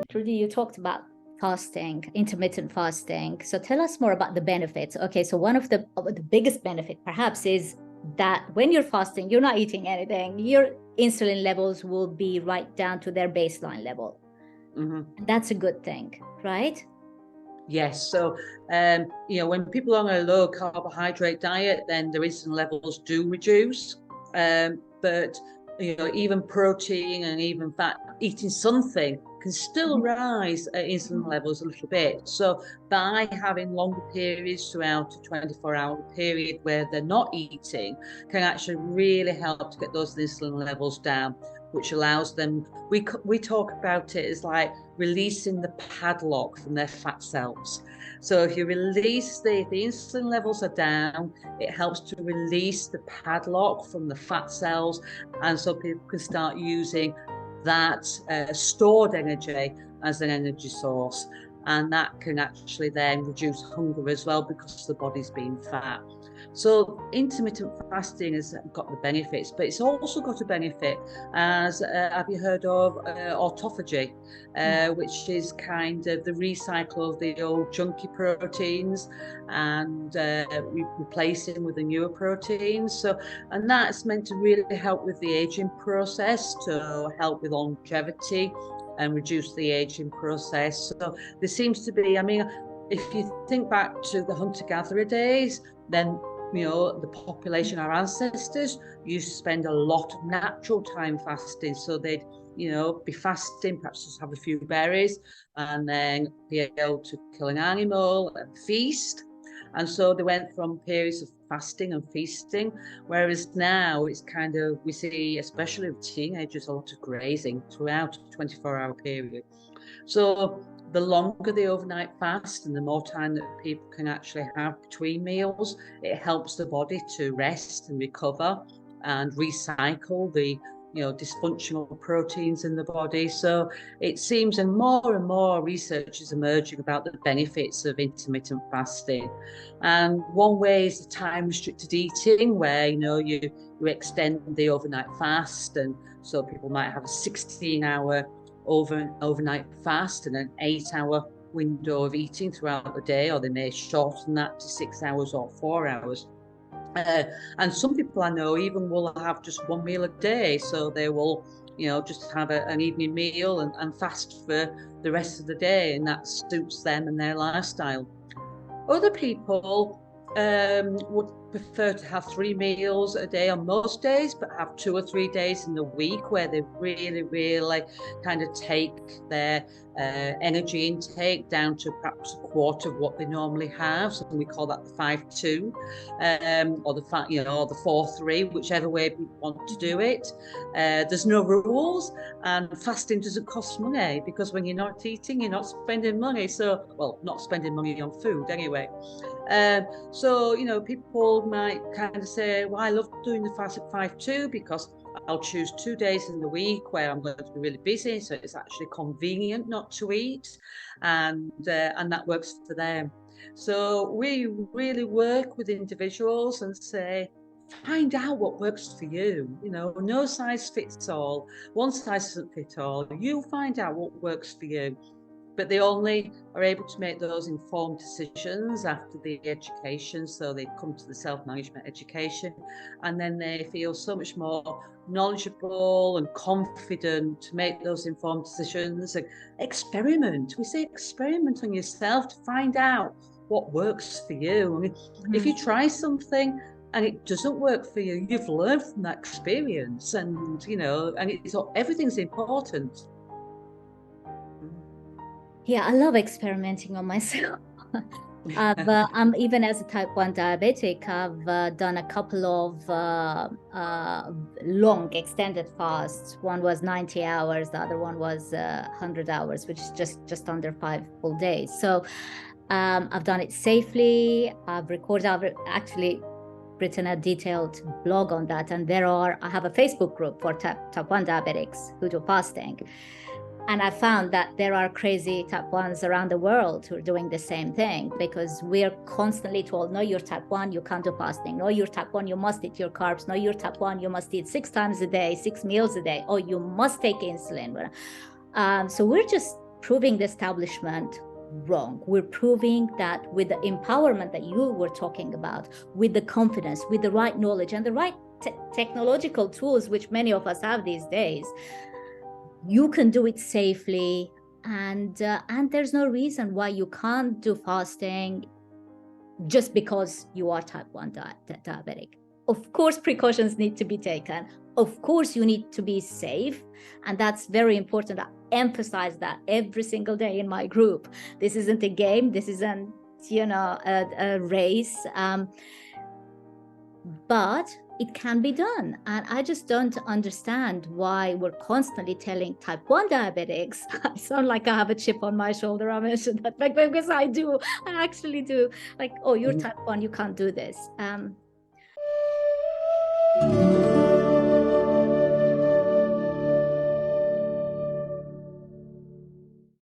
Trudi, you talked about fasting, intermittent fasting. So tell us more about the benefits. Okay, so one of the biggest benefit perhaps is that when you're fasting, you're not eating anything. Your insulin levels will be right down to their baseline level. And that's a good thing, right? Yes. So, when people are on a low carbohydrate diet, then their insulin levels do reduce. But, even protein and even fat, eating something can still rise insulin levels a little bit. So by having longer periods throughout a 24-hour period where they're not eating can actually really help to get those insulin levels down, which allows them, we talk about it as like releasing the padlock from their fat cells. So if you release the insulin levels are down, it helps to release the padlock from the fat cells, and so people can start using that stored energy as an energy source, and that can actually then reduce hunger as well because the body's being fat. So intermittent fasting has got the benefits, but it's also got a benefit as have you heard of autophagy, which is kind of the recycle of the old junky proteins and replacing with the newer proteins. So, and that's meant to really help with the aging process, to help with longevity and reduce the aging process. So there seems to be, I mean, if you think back to the hunter-gatherer days, then the population, our ancestors used to spend a lot of natural time fasting. So they'd, be fasting, perhaps just have a few berries and then be able to kill an animal and feast. And so they went from periods of fasting and feasting, whereas now it's kind of, we see, especially with teenagers, a lot of grazing throughout a 24-hour period. So the longer the overnight fast and the more time that people can actually have between meals, it helps the body to rest and recover and recycle the dysfunctional proteins in the body. So it seems, and more research is emerging about the benefits of intermittent fasting. And one way is the time restricted eating, where you extend the overnight fast, and so people might have a 16-hour overnight fast and an 8-hour window of eating throughout the day, or they may shorten that to 6 hours or 4 hours. And some people I know even will have just one meal a day, so they will just have an evening meal and fast for the rest of the day, and that suits them and their lifestyle. Other people would prefer to have 3 meals a day on most days, but have 2 or 3 days in the week where they really kind of take their energy intake down to perhaps a quarter of what they normally have. So we call that the 5-2, or the or the 4-3, whichever way we want to do it. There's no rules, and fasting doesn't cost money, because when you're not eating, you're not spending money. So, well, not spending money on food anyway. So people might kind of say, well, I love doing the fast at 5-2 because I'll choose 2 days in the week where I'm going to be really busy, so it's actually convenient not to eat, and that works for them. So we really work with individuals and say, find out what works for you. No size fits all. One size doesn't fit all. You find out what works for you. But they only are able to make those informed decisions after the education. So they come to the self-management education, and then they feel so much more knowledgeable and confident to make those informed decisions. And experiment. We say experiment on yourself to find out what works for you. I mean, if you try something and it doesn't work for you, you've learned from that experience, and and everything's important. Yeah, I love experimenting on myself. I'm even as a type 1 diabetic, I've done a couple of long extended fasts. One was 90 hours, the other one was 100 hours, which is just under 5 full days. So I've done it safely. I've actually written a detailed blog on that, and I have a Facebook group for type 1 diabetics who do fasting. And I found that there are crazy type 1s around the world who are doing the same thing, because we're constantly told, no, you're type 1, you can't do fasting. No, you're type 1, you must eat your carbs. No, you're type 1, you must eat 6 times a day, 6 meals a day. Oh, you must take insulin. So we're just proving the establishment wrong. We're proving that with the empowerment that you were talking about, with the confidence, with the right knowledge and the right technological tools, which many of us have these days, you can do it safely. And there's no reason why you can't do fasting just because you are type 1 diabetic. Of course, precautions need to be taken. Of course, you need to be safe. And that's very important. I emphasize that every single day in my group. This isn't a game. This isn't, a race. But it can be done. And I just don't understand why we're constantly telling type 1 diabetics, I sound like I have a chip on my shoulder, I mentioned that, because I do, I actually do, like, oh, you're type 1, you can't do this.